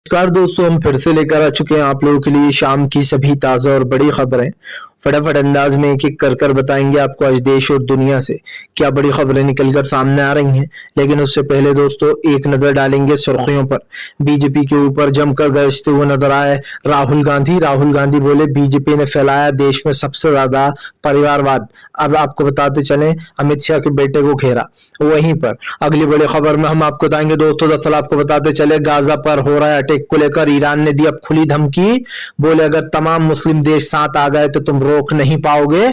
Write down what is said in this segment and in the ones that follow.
नमस्कार दोस्तों, हम फिर से लेकर आ चुके हैं आप लोगों के लिए शाम की सभी ताज़ा और बड़ी खबरें। फटाफट अंदाज में एक एक कर बताएंगे आपको आज देश और दुनिया से क्या बड़ी खबरें निकलकर सामने आ रही हैं। लेकिन उससे पहले दोस्तों एक नजर डालेंगे सुर्खियों पर। बीजेपी के ऊपर जमकर गरजते हुए नजर आए राहुल गांधी। राहुल गांधी बोले बीजेपी ने फैलाया देश में सबसे ज्यादा परिवारवाद। अब आपको बताते चले अमित शाह के बेटे को घेरा। वहीं पर अगली बड़ी खबर में हम आपको बताएंगे दोस्तों, दरअसल आपको बताते चले गाजा पर हो रहा है अटैक को लेकर ईरान ने दी अब खुली धमकी। बोले अगर तमाम मुस्लिम देश साथ आ गए तो तुम रोक नहीं पाओगे,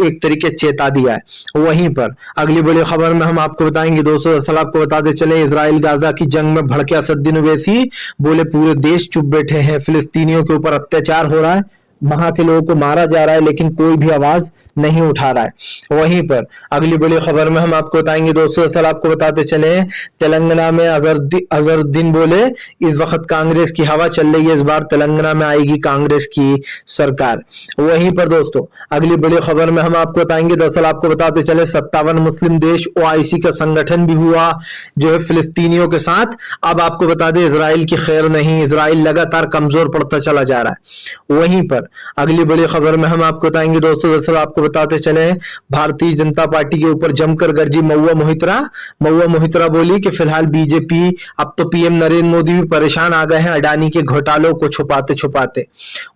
एक तरीके चेता दिया है। वहीं पर अगली बड़ी खबर में हम आपको बताएंगे दोस्तों, दरअसल आपको बताते चले इजराइल गाजा की जंग में भड़के असदुद्दीन ओवैसी। बोले पूरे देश चुप बैठे हैं, फिलिस्तीनियों के ऊपर अत्याचार हो रहा है, वहां के लोगों को मारा जा रहा है, लेकिन कोई भी आवाज नहीं उठा रहा है। वहीं पर अगली बड़ी खबर में हम आपको बताएंगे दोस्तों, दरअसल आपको बताते चले तेलंगाना में अजहरुद्दीन बोले इस वक्त कांग्रेस की हवा चल रही है, इस बार तेलंगाना में आएगी कांग्रेस की सरकार। वहीं पर दोस्तों अगली बड़ी खबर में हम आपको बताएंगे, दरअसल आपको बताते चले 57 मुस्लिम देश ओआईसी का संगठन भी हुआ जो है फिलिस्तीनियों के साथ। अब आपको बता दें इजराइल की खैर नहीं, इजराइल लगातार कमजोर पड़ता चला जा रहा है। वहीं पर अगली बड़ी खबर में हम आपको बताएंगे दोस्तों, दरअसल आपको बताते चले भारतीय जनता पार्टी के ऊपर जमकर गरजी महुआ मोहित्रा। महुआ मोहित्रा बोली कि फिलहाल बीजेपी, अब तो पीएम नरेंद्र मोदी भी परेशान आ गए हैं अडानी के घोटालों को छुपाते छुपाते।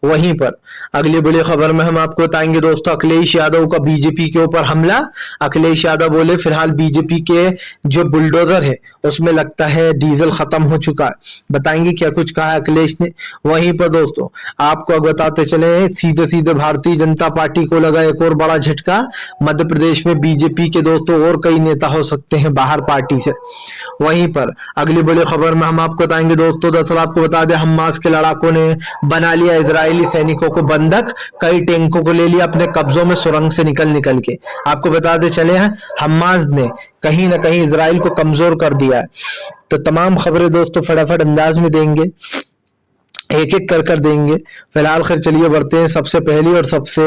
वहीं पर अगली बड़ी खबर में हम आपको बताएंगे दोस्तों, अखिलेश यादव का बीजेपी के ऊपर हमला। अखिलेश यादव बोले फिलहाल बीजेपी के जो बुलडोजर है उसमें लगता है डीजल खत्म हो चुका है। बताएंगे क्या कुछ कहा है अखिलेश ने। वहीं पर दोस्तों आपको बताते चले सीधे सीधे भारतीय जनता पार्टी को लगा एक और बड़ा झटका। मध्य प्रदेश में बीजेपी के दोस्तों और कई नेता हो सकते हैं बाहर पार्टी से। वहीं पर अगली बड़ी खबर में हम आपको बताएंगे दोस्तों, दरअसल आपको बता दें हमास के लड़ाकों ने बना लिया इजरायली सैनिकों को बंधक, कई टैंकों को ले लिया अपने कब्जों में सुरंग से निकल के। आपको बताते चले हैं हमास ने कहीं ना कहीं इजराइल को कमजोर कर दिया है। तो तमाम खबरें दोस्तों फटाफट अंदाज में देंगे, एक एक कर देंगे। फिलहाल खैर चलिए बढ़ते हैं सबसे पहली और सबसे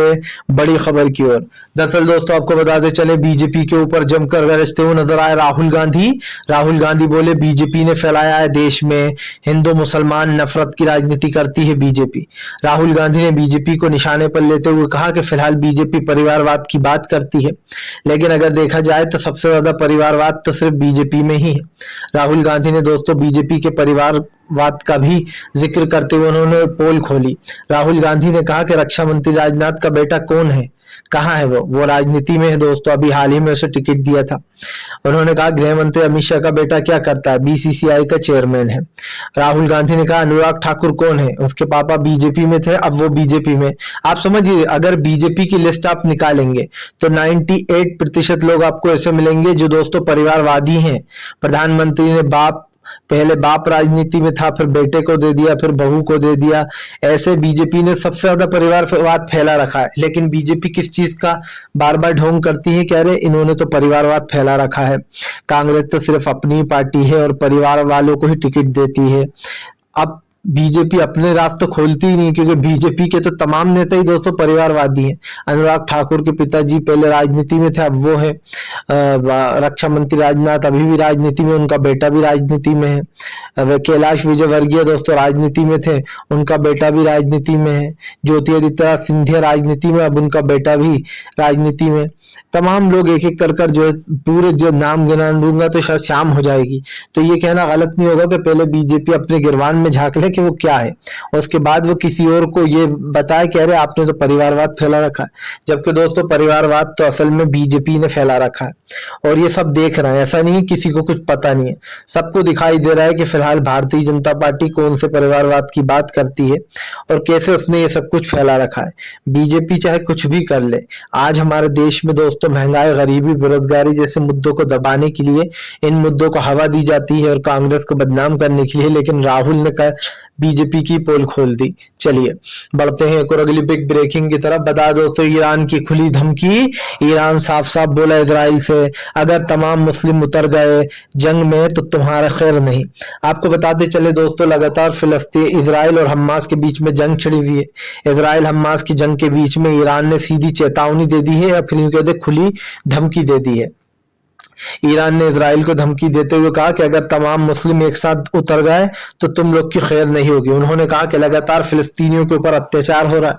बड़ी खबर की ओर। दरअसल दोस्तों आपको बताते चले बीजेपी के ऊपर जमकर गरजते हुए नजर आए राहुल गांधी। राहुल गांधी बोले बीजेपी ने फैलाया है देश में हिंदू मुसलमान नफरत की राजनीति करती है बीजेपी। राहुल गांधी ने बीजेपी को निशाने पर लेते हुए कहा कि फिलहाल बीजेपी परिवारवाद की बात करती है, लेकिन अगर देखा जाए तो सबसे ज्यादा परिवारवाद तो सिर्फ बीजेपी में ही है। राहुल गांधी ने दोस्तों बीजेपी के परिवारवाद का भी जिक्र करते हुए उन्होंने पोल खोली। राहुल गांधी ने कहा कि रक्षा मंत्री राजनाथ का बेटा कौन है, कहाँ है वो राजनीति में है दोस्तों, अभी हाल ही में उसे टिकट दिया था। उन्होंने कहा गृह मंत्री अमित शाह का बेटा क्या करता है, बीसीसीआई का चेयरमैन है। राहुल गांधी ने कहा अनुराग ठाकुर कौन है, उसके पापा बीजेपी में थे, अब वो बीजेपी में। आप समझिए अगर बीजेपी की लिस्ट आप निकालेंगे तो 98% लोग आपको ऐसे मिलेंगे जो दोस्तों परिवारवादी हैं। प्रधानमंत्री ने पहले बाप राजनीति में था, फिर बेटे को दे दिया, फिर बहू को दे दिया। ऐसे बीजेपी ने सबसे ज्यादा परिवारवाद फैला रखा है। लेकिन बीजेपी किस चीज का बार बार ढोंग करती है, कह रहे इन्होंने तो परिवारवाद फैला रखा है। कांग्रेस तो सिर्फ अपनी पार्टी है और परिवार वालों को ही टिकट देती है। अब बीजेपी अपने रास्ते खोलती ही नहीं, क्योंकि बीजेपी के तो तमाम नेता ही दोस्तों परिवारवादी हैं। अनुराग ठाकुर के पिताजी पहले राजनीति में थे, अब वो है रक्षा मंत्री राजनाथ, अभी भी राजनीति में, उनका बेटा भी राजनीति में है। कैलाश विजयवर्गीय दोस्तों राजनीति में थे, उनका बेटा भी राजनीति में है। ज्योतिरादित्य सिंधिया राजनीति में, अब उनका बेटा भी राजनीति में। तमाम लोग एक एक कर जो है पूरे जो नाम गिना दूंगा तो शायद शाम हो जाएगी। तो ये कहना गलत नहीं होगा कि पहले बीजेपी अपने गिरवान में झांक ले कि वो क्या है, और उसके बाद वो किसी और को ये बताए कह रहे आपने तो परिवारवाद फैला रखा है। जबकि दोस्तों परिवारवाद तो असल में बीजेपी ने फैला रखा है और ये सब देख रहे हैं। ऐसा नहीं है किसी को कुछ पता नहीं है, सबको दिखाई दे रहा है कि फिलहाल भारतीय जनता पार्टी कौन से परिवारवाद की बात करती है और कैसे उसने ये सब कुछ फैला रखा है। बीजेपी चाहे कुछ भी कर ले, आज हमारे देश में दोस्तों महंगाई, गरीबी, बेरोजगारी जैसे मुद्दों को दबाने के लिए इन मुद्दों को हवा दी जाती है और कांग्रेस को बदनाम करने के लिए। लेकिन राहुल ने कहा बीजेपी की पोल खोल दी। चलिए बढ़ते हैं एक और अगली बिग ब्रेकिंग की तरफ। बता दो तो ईरान की खुली धमकी। ईरान साफ साफ बोला इजराइल से अगर तमाम मुस्लिम उतर गए जंग में तो तुम्हारा खैर नहीं। आपको बताते चले दोस्तों लगातार फिलिस्तीन, इजराइल और हमास के बीच में जंग छिड़ी हुई है। इजराइल हमास की जंग के बीच में ईरान ने सीधी चेतावनी दे दी है या फिर यूं कहते खुली धमकी दे दी है। ईरान ने इजराइल को धमकी देते हुए कहा कि अगर तमाम मुस्लिम एक साथ उतर गए तो तुम लोग की खैर नहीं होगी। उन्होंने कहा कि लगातार फिलिस्तीनियों के ऊपर अत्याचार हो रहा है,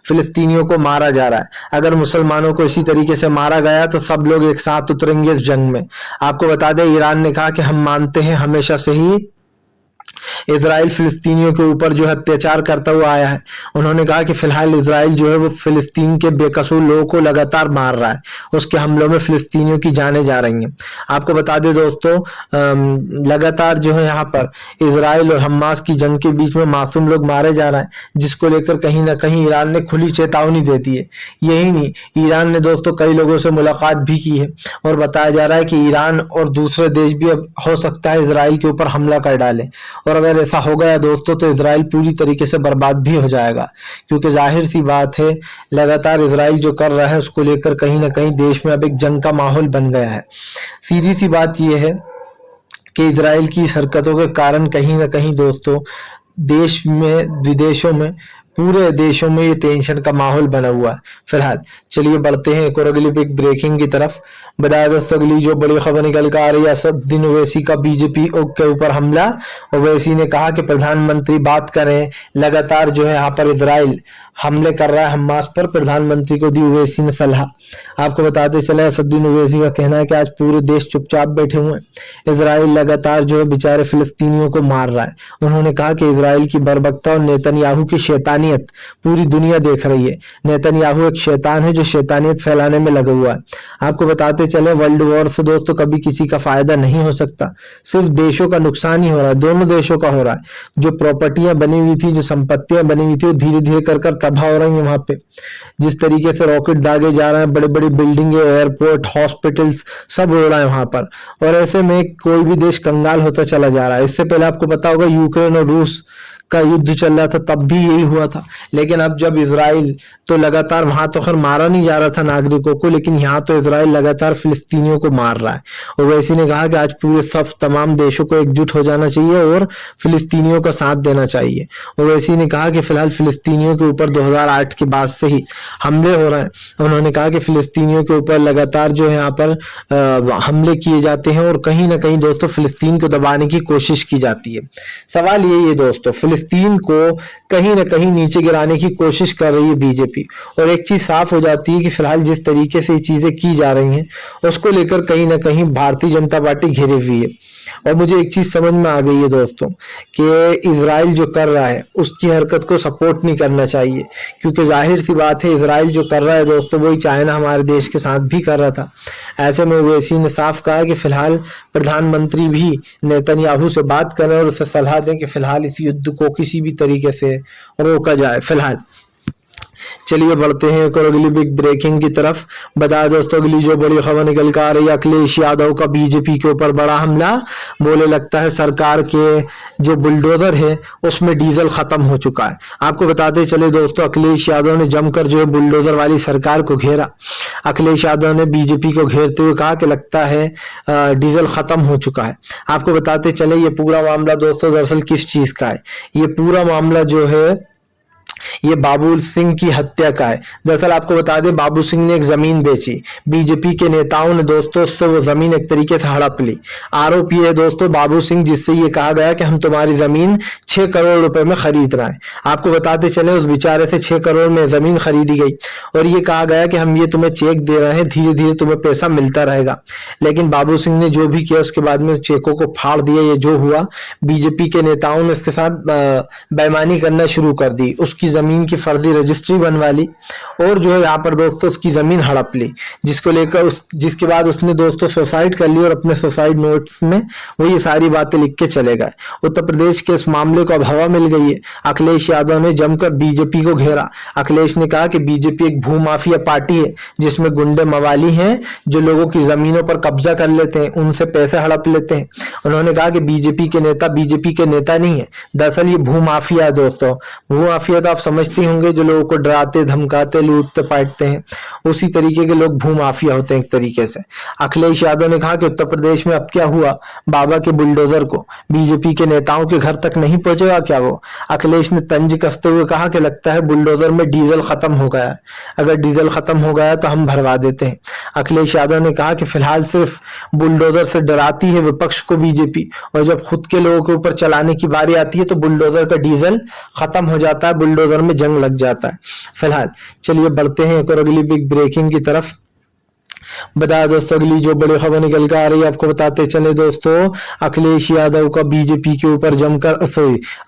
फिलिस्तीनियों को मारा जा रहा है। अगर मुसलमानों को इसी तरीके से मारा गया तो सब लोग एक साथ उतरेंगे इस जंग में। आपको बता दें, ईरान ने कहा कि हम मानते हैं हमेशा से ही इजराइल फिलिस्तीनियों के ऊपर जो है अत्याचार करता हुआ आया है। उन्होंने कहा कि फिलहाल इजराइल जो है वो फिलिस्तीन के बेकसूर लोगों को लगातार मार रहा है, उसके हमलों में फिलिस्तीनियों की जानें जा रही हैं। आपको बता दें दोस्तों, लगातार जो है यहाँ पर इजराइल और हमास की जंग के बीच में मासूम लोग मारे जा रहे हैं, जिसको लेकर कहीं ना कहीं ईरान ने खुली चेतावनी दे दी है। यही नहीं, ईरान ने दोस्तों कई लोगों से मुलाकात भी की है और बताया जा रहा है कि ईरान और दूसरे देश भी अब हो सकता है इजराइल के ऊपर हमला कर डाले, और अगर ऐसा हो गया दोस्तों तो इजराइल पूरी तरीके से बर्बाद भी हो जाएगा। क्योंकि जाहिर सी बात है, लगातार इजराइल जो कर रहा है उसको लेकर कहीं ना कहीं देश में अब एक जंग का माहौल बन गया है। सीधी सी बात यह है कि इजराइल की इस हरकतों के कारण कहीं ना कहीं दोस्तों देश में, विदेशों में, पूरे देशों में ये टेंशन का माहौल बना हुआ है। फिलहाल चलिए बढ़ते हैं एक और अगली बिग ब्रेकिंग की तरफ। बताया दोस्तों अगली जो बड़ी खबर निकल कर आ रही है, असदुद्दीन ओवैसी का बीजेपी के ऊपर हमला। ओवैसी ने कहा कि प्रधानमंत्री बात करें, लगातार जो है यहाँ पर इजराइल हमले कर रहा है हमास पर, प्रधानमंत्री को दी ओवैसी ने सलाह। आपको बताते चले, असदुद्दीन ओवैसी का कहना है कि आज पूरे देश चुपचाप बैठे हुए हैं, इजराइल लगातार जो है बेचारे फिलिस्तीनियों को मार रहा है। उन्होंने कहा कि इजराइल की बर्बरता और नेतन्याहू की शैतानियत पूरी दुनिया देख रही है। नेतन्याहू एक शैतान है जो शैतानियत फैलाने में लगा हुआ है। आपको बताते चले, वर्ल्ड वॉर से दोस्तों कभी किसी का फायदा नहीं हो सकता, सिर्फ देशों का नुकसान ही हो रहा है, दोनों देशों का हो रहा है। जो प्रॉपर्टियां बनी हुई थी, जो संपत्तियां बनी हुई थी, वो धीरे धीरे कर तबाह हो रही है। वहां पे जिस तरीके से रॉकेट दागे जा रहे हैं, बड़ी बड़ी बिल्डिंगें, एयरपोर्ट, हॉस्पिटल्स सब उड़ रहा है वहां पर, और ऐसे में कोई भी देश कंगाल होता चला जा रहा है। इससे पहले आपको पता होगा यूक्रेन और रूस का युद्ध चल रहा था, तब भी यही हुआ था। लेकिन अब जब इजराइल तो लगातार, वहां तो खैर मारा नहीं जा रहा था नागरिकों को, लेकिन यहाँ तो इजराइल लगातार फिलिस्तीनियों को मार रहा है। ओवैसी ने कहा कि आज पूरे सब तमाम देशों को एकजुट हो जाना चाहिए और फिलिस्तीनियों का साथ देना चाहिए। ओवैसी ने कहा कि फिलहाल फिलिस्तीनियों के ऊपर 2008 के बाद से ही हमले हो रहे हैं। उन्होंने कहा कि फिलिस्तीनियों के ऊपर लगातार जो है यहाँ पर हमले किए जाते हैं और कहीं ना कहीं दोस्तों फिलिस्तीन को दबाने की कोशिश की जाती है। सवाल यही है दोस्तों, फिलिस्तीन को कहीं ना कहीं नीचे गिराने की कोशिश कर रही है बीजेपी। और एक चीज साफ हो जाती है कि फिलहाल जिस तरीके से ये चीजें की जा रही हैं उसको लेकर कहीं ना कहीं भारतीय जनता पार्टी घिरी हुई है। और मुझे एक चीज समझ में आ गई है दोस्तों कि इजराइल जो कर रहा है उसकी हरकत को सपोर्ट नहीं करना चाहिए, क्योंकि जाहिर सी बात है इजराइल जो कर रहा है दोस्तों वही चाइना हमारे देश के साथ भी कर रहा था। ऐसे में ओवैसी ने साफ कहा कि फिलहाल प्रधानमंत्री भी नेतन्याहू से बात करें और उसे सलाह दें कि फिलहाल इस युद्ध को किसी भी तरीके से रोका जाए। फिलहाल चलिए बढ़ते हैं एक और अगली बिग ब्रेकिंग की तरफ। बताया दोस्तों अगली जो बड़ी खबर निकल कर आ रही है, अखिलेश यादव का बीजेपी के ऊपर बड़ा हमला। बोले लगता है सरकार के जो बुलडोजर है उसमें डीजल खत्म हो चुका है। आपको बताते चले दोस्तों, अखिलेश यादव ने जमकर जो है बुलडोजर वाली सरकार को घेरा। अखिलेश यादव ने बीजेपी को घेरते हुए कहा कि लगता है डीजल खत्म हो चुका है। आपको बताते चले ये पूरा मामला दोस्तों दरअसल किस चीज का है, ये पूरा मामला जो है ये बाबू सिंह की हत्या का है। दरअसल आपको बता दें, बाबू सिंह ने एक जमीन बेची, बीजेपी के नेताओं ने दोस्तों उससे वो जमीन एक तरीके से हड़प ली। आरोप ये है दोस्तों बाबू सिंह, जिससे ये कहा गया कि हम तुम्हारी जमीन 6 करोड़ रुपए में खरीद रहे हैं। आपको बताते चले उस बेचारे से 6 करोड़ में जमीन खरीदी गई और ये कहा गया कि हम ये तुम्हें चेक दे रहे हैं, धीरे धीरे तुम्हें पैसा मिलता रहेगा। लेकिन बाबू सिंह ने जो भी किया उसके बाद में चेकों को फाड़ दिया। ये जो हुआ, बीजेपी के नेताओं ने इसके साथ बेईमानी करना शुरू कर दी, उसकी जमीन की फर्जी रजिस्ट्री बनवा ली और जो है यहाँ पर दोस्तों उसकी जमीन हड़प ली, जिसको लेकर जिसके बाद उसने दोस्तों सुसाइड कर ली और अपने सुसाइड नोट्स में वो ये सारी बातें लिख के चले गए। उत्तर प्रदेश के इस मामले को अब हवा मिल गई है। अखिलेश यादव ने जमकर बीजेपी को घेरा। अखिलेश ने कहा कि बीजेपी एक भूमाफिया पार्टी है जिसमें गुंडे मवाली हैं जो लोगों की जमीनों पर कब्जा कर लेते हैं, उनसे पैसे हड़प लेते हैं। उन्होंने कहा कि बीजेपी के नेता नहीं है, दरअसल ये भूमाफिया है दोस्तों। भूमाफिया तो आप आप समझते होंगे जो लोगों को डराते धमकाते लूटते पाटते हैं, उसी तरीके के लोग भूमाफिया होते हैं एक तरीके से। अखिलेश यादव ने कहा कि उत्तर प्रदेश में अब क्या हुआ, बाबा के बुलडोजर को बीजेपी के नेताओं के घर तक नहीं पहुंचेगा क्या वो। अखिलेश ने तंज कसते हुए कहा कि लगता है बुलडोजर में डीजल खत्म हो गया है, अगर डीजल खत्म हो गया तो हम भरवा देते हैं। अखिलेश यादव ने कहा कि फिलहाल सिर्फ बुलडोजर से डराती है विपक्ष को बीजेपी, और जब खुद के लोगों के ऊपर चलाने की बारी आती है तो बुलडोजर का डीजल खत्म हो जाता है, बुलडोजर में जंग लग जाता है। फिलहाल चलिए बढ़ते हैं एक और अगली बिग ब्रेकिंग की तरफ। बताया दोस्तों अगली जो बड़ी खबर निकल कर आ रही है आपको बताते चले दोस्तों, अखिलेश यादव का बीजेपी के ऊपर जमकर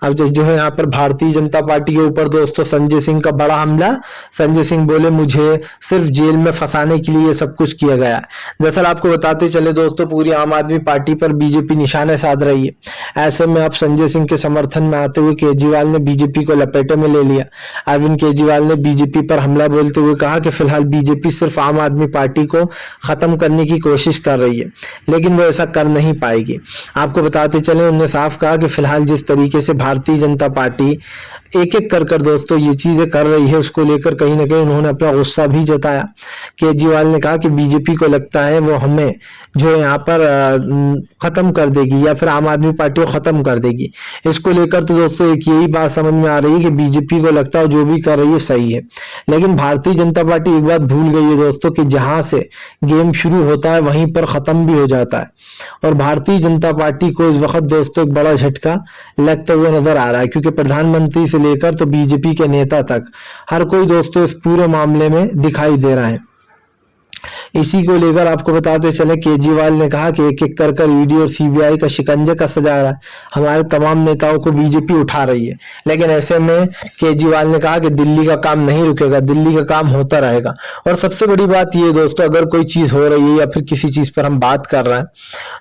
अब जो है यहाँ पर भारतीय जनता पार्टी के ऊपर दोस्तों संजय सिंह का बड़ा हमला। संजय सिंह बोले मुझे सिर्फ जेल में फंसाने के लिए सब कुछ किया गया है। दरअसल आपको बताते चले दोस्तों, पूरी आम आदमी पार्टी पर बीजेपी निशाने साध रही है। ऐसे में अब संजय सिंह के समर्थन में आते हुए केजरीवाल ने बीजेपी को लपेटे में ले लिया। अरविंद केजरीवाल ने बीजेपी पर हमला बोलते हुए कहा कि फिलहाल बीजेपी सिर्फ आम आदमी पार्टी को खत्म करने की कोशिश कर रही है, लेकिन वो ऐसा कर नहीं पाएगी। आपको बताते चले उन्होंने साफ कहा कि फिलहाल जिस तरीके से भारतीय जनता पार्टी एक एक कर दोस्तों ये चीजें कर रही है, उसको लेकर कहीं ना कहीं उन्होंने अपना गुस्सा भी जताया। केजरीवाल ने कहा कि बीजेपी को लगता है वो हमें जो यहाँ पर खत्म कर देगी या फिर आम आदमी पार्टी को खत्म कर देगी। इसको लेकर तो दोस्तों एक यही बात समझ में आ रही है कि बीजेपी को लगता है जो भी कर रही है सही है, लेकिन भारतीय जनता पार्टी एक बात भूल गई है दोस्तों कि जहां से गेम शुरू होता है वहीं पर खत्म भी हो जाता है। और भारतीय जनता पार्टी को इस वक्त दोस्तों एक बड़ा झटका लगता हुआ नजर आ रहा है, क्योंकि प्रधानमंत्री से लेकर तो बीजेपी के नेता तक हर कोई दोस्तों इस पूरे मामले में दिखाई दे रहा है। इसी को लेकर आपको बताते चले केजरीवाल ने कहा कि एक एक कर ईडी और सीबीआई का शिकंजा कसा जा रहा है, हमारे तमाम नेताओं को बीजेपी उठा रही है। लेकिन ऐसे में केजरीवाल ने कहा कि दिल्ली का काम नहीं रुकेगा, दिल्ली का काम होता रहेगा। और सबसे बड़ी बात ये दोस्तों, अगर कोई चीज हो रही है या फिर किसी चीज पर हम बात कर रहे हैं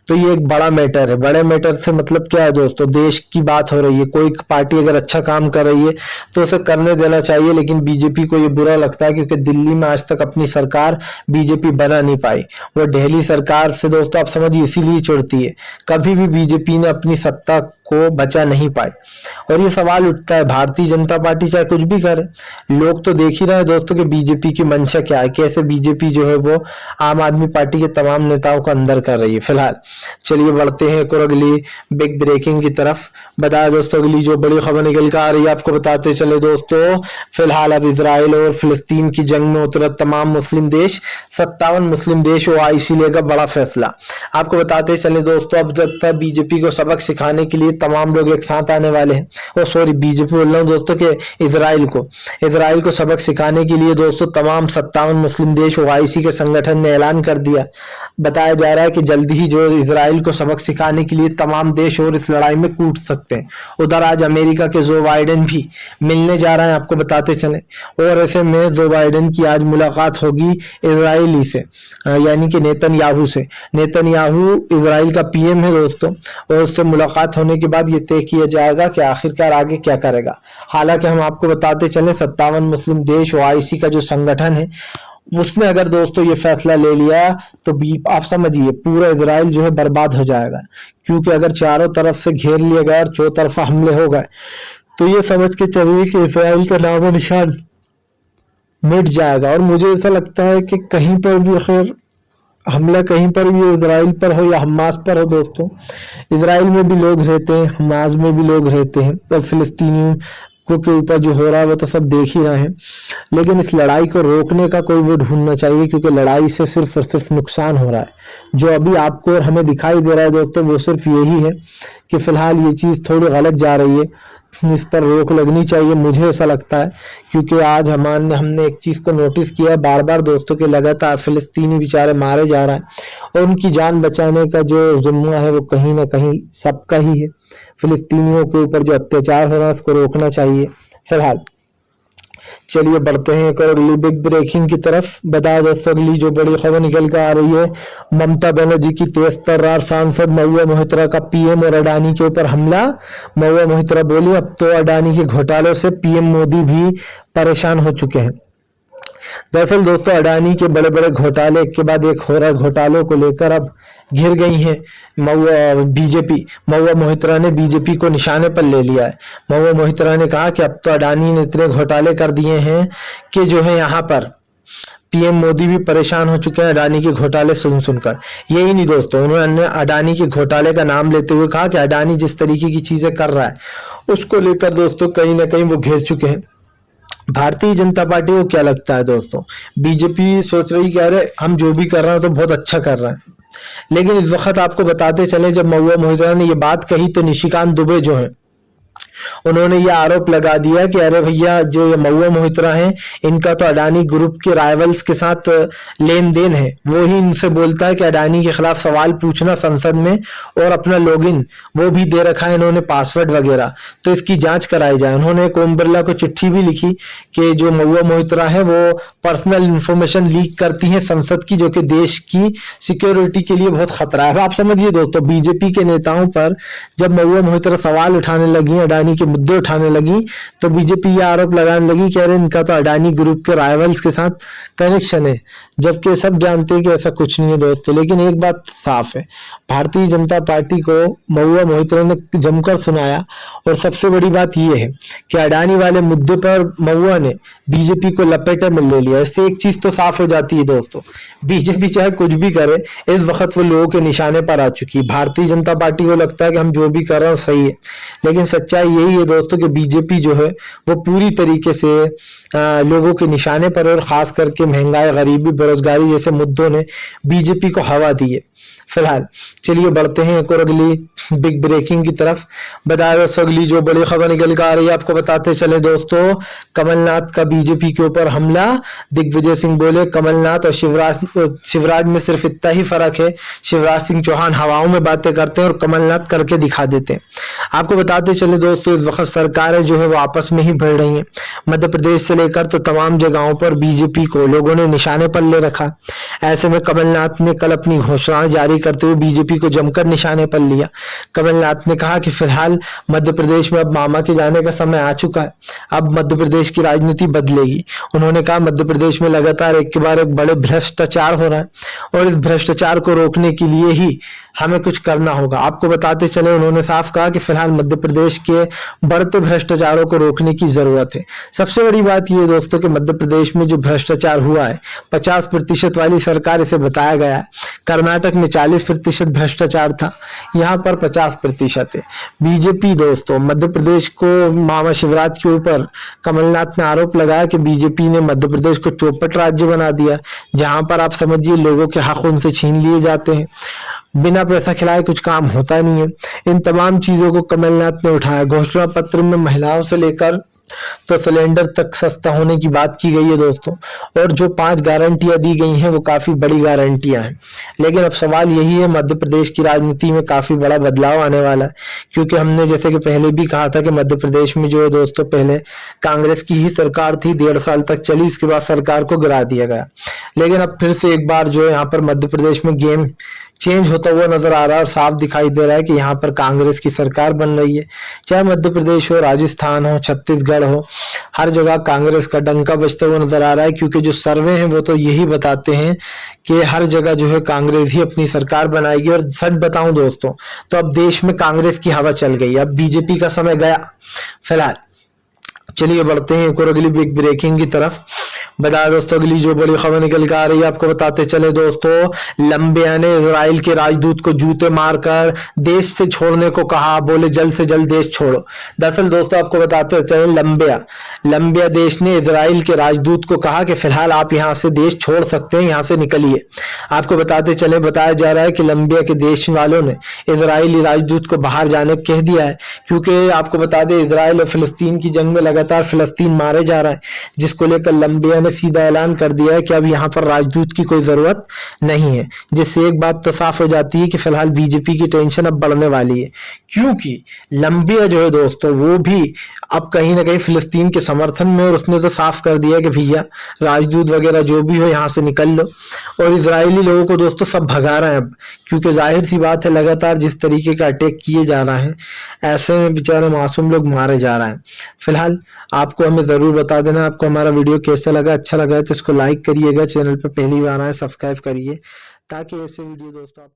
तो ये एक बड़ा मैटर है। बड़े मैटर से मतलब क्या है दोस्तों, देश की बात हो रही है। कोई पार्टी अगर अच्छा काम कर रही है तो उसे करने देना चाहिए, लेकिन बीजेपी को ये बुरा लगता है क्योंकि दिल्ली में आज तक अपनी सरकार बीजेपी बना नहीं पाई। वो दिल्ली सरकार से दोस्तों आप समझिए इसीलिए चिढ़ती है, कभी भी बीजेपी ने अपनी सत्ता को बचा नहीं पाई। और ये सवाल उठता है भारतीय जनता पार्टी चाहे कुछ भी करे, लोग तो देख ही रहे हैं दोस्तों कि बीजेपी की मंशा क्या है, कैसे बीजेपी जो है वो आम आदमी पार्टी के तमाम नेताओं को अंदर कर रही है। फिलहाल चलिए बढ़ते हैं एक और अगली बिग ब्रेकिंग की तरफ। बताया दोस्तों अगली जो बड़ी खबर निकल कर आ रही है आपको बताते चले दोस्तों, फिलहाल अब इजराइल और फिलिस्तीन की जंग में उतरा तमाम मुस्लिम देश। 57 मुस्लिम देश OIC लेगा बड़ा फैसला। आपको बताते चले दोस्तों, अब तक बीजेपी को सबक सिखाने के लिए तमाम लोग एक साथ आने वाले हैं। और सॉरी बीजेपी बोल रहा हूँ दोस्तों के इजराइल को सबक सिखाने के लिए दोस्तों तमाम 57 मुस्लिम देश OIC के संगठन ने ऐलान कर दिया। बताया जा रहा है कि जल्दी ही जो इजराइल को सबक सिखाने के लिए तमाम देश और इस लड़ाई में कूद सकते हैं। उधर आज अमेरिका के जो बाइडेन भी मिलने जा रहे हैं आपको बताते चले, और ऐसे में जो बाइडेन की आज मुलाकात होगी इजरायली से, यानी कि नेतन्याहू से। नेतन्याहू इजराइल का PM है दोस्तों, और उससे मुलाकात होने के बाद ये तय किया जाएगा कि आखिरकार आगे क्या करेगा। हालांकि हम आपको बताते चले 57 मुस्लिम देश OIC का जो संगठन है उसने अगर दोस्तों ये फैसला ले लिया तो आप समझिए पूरा इजराइल जो है बर्बाद हो जाएगा, क्योंकि अगर चारों तरफ से घेर लिया गया और चौतरफा हमले हो गए तो ये समझ के चलिए कि इजराइल का नाम निशान मिट जाएगा। और मुझे ऐसा लगता है कि कहीं पर भी खैर हमला कहीं पर भी इजराइल पर हो या हमास पर हो दोस्तों, इजराइल में भी लोग रहते हैं, हमास में भी लोग रहते हैं, और फिलिस्तीनियों के ऊपर जो हो रहा है वो तो सब देख ही रहे हैं। लेकिन इस लड़ाई को रोकने का कोई वो ढूंढना चाहिए, क्योंकि लड़ाई से सिर्फ और सिर्फ नुकसान हो रहा है। जो अभी आपको और हमें दिखाई दे रहा है दोस्तों वो सिर्फ यही है कि फिलहाल ये चीज थोड़ी गलत जा रही है, इस पर रोक लगनी चाहिए, मुझे ऐसा लगता है। क्योंकि आज हमने एक चीज को नोटिस किया, बार बार दोस्तों के लगातार फिलिस्तीनी बेचारे मारे जा रहा है, और उनकी जान बचाने का जो जिम्मा है वो कहीं ना कहीं सबका ही है। फिलिस्तीनियों के ऊपर जो अत्याचार हो रहा है उसको रोकना चाहिए। फिलहाल चलिए बढ़ते हैं एक और अगली बिग ब्रेकिंग की तरफ। बताया दोस्तों अगली जो बड़ी खबर निकल कर आ रही है, ममता बनर्जी की तेज तर्रार सांसद महुआ मोहित्रा का PM और अडानी के ऊपर हमला। महुआ मोहित्रा बोली अब तो अडानी के घोटालों से PM मोदी भी परेशान हो चुके हैं। दरअसल दोस्तों अडानी के बड़े बड़े घोटाले के बाद एक हो रहा घोटालों को लेकर अब घिर गई हैं महुआ बीजेपी। महुआ मोहित्रा ने बीजेपी को निशाने पर ले लिया है। महुआ मोहित्रा ने कहा कि अब तो अडानी ने इतने घोटाले कर दिए हैं कि जो है यहाँ पर पीएम मोदी भी परेशान हो चुके हैं अडानी के घोटाले सुन सुनकर। यही नहीं दोस्तों, उन्होंने अडानी के घोटाले का नाम लेते हुए कहा कि अडानी जिस तरीके की चीजें कर रहा है उसको लेकर दोस्तों कहीं ना कहीं वो घिर चुके हैं। भारतीय जनता पार्टी को क्या लगता है दोस्तों, बीजेपी सोच रही कि अरे हम जो भी कर रहे हैं तो बहुत अच्छा कर रहे हैं। लेकिन इस वक्त आपको बताते चले, जब महुआ मोहित्रा ने ये बात कही तो निशिकांत दुबे जो है उन्होंने ये आरोप लगा दिया कि अरे भैया जो ये महुआ मोहित्रा हैं इनका तो अडानी ग्रुप के राइवल्स के साथ लेन देन है। वो ही इनसे बोलता है कि अडानी के खिलाफ सवाल पूछना संसद में, और अपना लॉगिन वो भी दे रखा है इन्होंने, पासवर्ड वगैरह, तो इसकी जांच कराई जाए। उन्होंने एक ओम बिरला को चिट्ठी भी लिखी कि जो महुआ मोहित्रा है वो पर्सनल इंफॉर्मेशन लीक करती है संसद की, जो कि देश की सिक्योरिटी के लिए बहुत खतरा है। आप समझिए दोस्तों, बीजेपी के नेताओं पर जब महुआ मोहित्रा सवाल उठाने लगी, अडानी के मुद्दे उठाने लगी, तो बीजेपी यह आरोप लगाने लगी कि अरे इनका तो अडानी ग्रुप के राइवल्स के साथ कनेक्शन है, जबकि सब जानते हैं कि ऐसा कुछ नहीं है दोस्तों। लेकिन एक बात साफ है, भारतीय जनता पार्टी को महुआ मोहित्रा ने जमकर सुनाया, और सबसे बड़ी बात यह है कि अडानी वाले मुद्दे पर महुआ ने बीजेपी को लपेटे में ले लिया। इससे एक चीज तो साफ हो जाती है दोस्तों, बीजेपी चाहे कुछ भी करे इस वक्त वो लोगों के निशाने पर आ चुकी है। भारतीय जनता पार्टी को लगता है कि हम जो भी कर रहे हैं सही है, लेकिन सच्चाई यही है दोस्तों कि बीजेपी जो है वो पूरी तरीके से लोगों के निशाने पर, और खास करके महंगाई, गरीबी, बेरोजगारी जैसे मुद्दों ने बीजेपी को हवा दी है। फिलहाल चलिए बढ़ते हैं एक और अगली बिग ब्रेकिंग की तरफ। बताया दोस्तों अगली जो बड़ी खबर निकल कर आ रही है, आपको बताते चले दोस्तों, कमलनाथ का बीजेपी के ऊपर हमला। दिग्विजय सिंह बोले कमलनाथ और शिवराज में सिर्फ इतना ही फर्क है, शिवराज सिंह चौहान हवाओं में बातें करते हैं और कमलनाथ करके दिखा देते हैं। आपको बताते चले दोस्तों, इस वक्त सरकारें जो है वो आपस में ही भिड़ रही हैं। मध्य प्रदेश से लेकर तो तमाम जगहों पर बीजेपी को लोगों ने निशाने पर ले रखा। ऐसे में कमलनाथ ने कल अपनी घोषणाएं जारी करते हुए बीजेपी को जमकर निशाने पर लिया। कमलनाथ ने कहा कि फिलहाल मध्य प्रदेश में अब मामा के जाने का समय आ चुका है, अब मध्य प्रदेश की राजनीति बदलेगी। उन्होंने कहा मध्य प्रदेश में लगातार एक के बाद एक बड़े भ्रष्टाचार हो रहा है, और इस भ्रष्टाचार को रोकने के लिए ही हमें कुछ करना होगा। आपको बताते चले, उन्होंने साफ कहा कि फिलहाल मध्य प्रदेश के बढ़ते भ्रष्टाचारों को रोकने की जरूरत है। सबसे बड़ी बात यह दोस्तों कि मध्य प्रदेश में जो भ्रष्टाचार हुआ है 50% वाली सरकार इसे बताया गया है। कर्नाटक में 40% भ्रष्टाचार था, यहाँ पर 50% है। बीजेपी दोस्तों मध्य प्रदेश को, मामा शिवराज के ऊपर कमलनाथ ने आरोप लगाया कि बीजेपी ने मध्य प्रदेश को चौपट राज्य बना दिया, जहां पर आप समझिए लोगों के हक उनसे छीन लिए जाते हैं, बिना पैसा खिलाए कुछ काम होता नहीं है। इन तमाम चीजों को कमलनाथ ने उठाया। घोषणा पत्र में महिलाओं से लेकर तो सिलेंडर तक सस्ता होने की बात की गई है दोस्तों, और जो 5 गारंटियां दी गई हैं वो काफी बड़ी गारंटियां हैं। लेकिन अब सवाल यही है, मध्य प्रदेश की राजनीति में काफी बड़ा बदलाव आने वाला है, क्योंकि हमने जैसे कि पहले भी कहा था कि मध्य प्रदेश में जो है दोस्तों पहले कांग्रेस की ही सरकार थी, 1.5 साल तक चली, इसके बाद सरकार को गिरा दिया गया। लेकिन अब फिर से एक बार जो है यहाँ पर मध्य प्रदेश में गेम चेंज होता हुआ नजर आ रहा है, और साफ दिखाई दे रहा है कि यहाँ पर कांग्रेस की सरकार बन रही है। चाहे मध्य प्रदेश हो, राजस्थान हो, छत्तीसगढ़ हो, हर जगह कांग्रेस का डंका बजता हुआ नजर आ रहा है, क्योंकि जो सर्वे हैं वो तो यही बताते हैं कि हर जगह जो है कांग्रेस ही अपनी सरकार बनाएगी। और सच बताऊं दोस्तों तो अब देश में कांग्रेस की हवा चल गई, अब बीजेपी का समय गया। फिलहाल चलिए बढ़ते हैं एक और अगली बिग ब्रेकिंग की तरफ। बताया दोस्तों अगली जो बड़ी खबर निकल कर आ रही है, आपको बताते चले दोस्तों, लंबिया ने इजराइल के राजदूत को जूते मारकर देश से छोड़ने को कहा, बोले जल्द से जल्द देश छोड़ो। दरअसल दोस्तों आपको बताते चले, लंबिया देश ने इजराइल के राजदूत को कहा कि फिलहाल आप यहाँ से देश छोड़ सकते हैं, यहाँ से निकलिए। आपको बताते चले, बताया जा रहा है कि लंबिया के देश वालों ने इजरायली राजदूत को बाहर जाने को कह दिया है, क्योंकि आपको बता दें इजराइल और फिलिस्तीन की जंग में लगातार फिलिस्तीन मारे जा रहा है, जिसको लेकर लंबिया ने सीधा ऐलान कर दिया है कि अब यहाँ पर राजदूत की कोई जरूरत नहीं है। जिससे एक बात तो साफ हो जाती है कि फिलहाल बीजेपी की टेंशन अब बढ़ने वाली है, क्योंकि लंबिया जो है दोस्तों वो भी अब कहीं ना कहीं फिलिस्तीन के समर्थन में, और उसने तो साफ कर दिया कि भैया राजदूत वगैरह जो भी हो यहाँ से निकल लो। और इजरायली लोगों को दोस्तों सब भगा रहे हैं अब, क्योंकि जाहिर सी बात है लगातार जिस तरीके का अटैक किए जा रहा है, ऐसे में बेचारे मासूम लोग मारे जा रहे हैं। फिलहाल आपको हमें जरूर बता देना आपको हमारा वीडियो कैसा लगा। अच्छा लगा है तो इसको लाइक करिएगा, चैनल पर पहली बार आए सब्सक्राइब करिए, ताकि ऐसे वीडियो दोस्तों आपको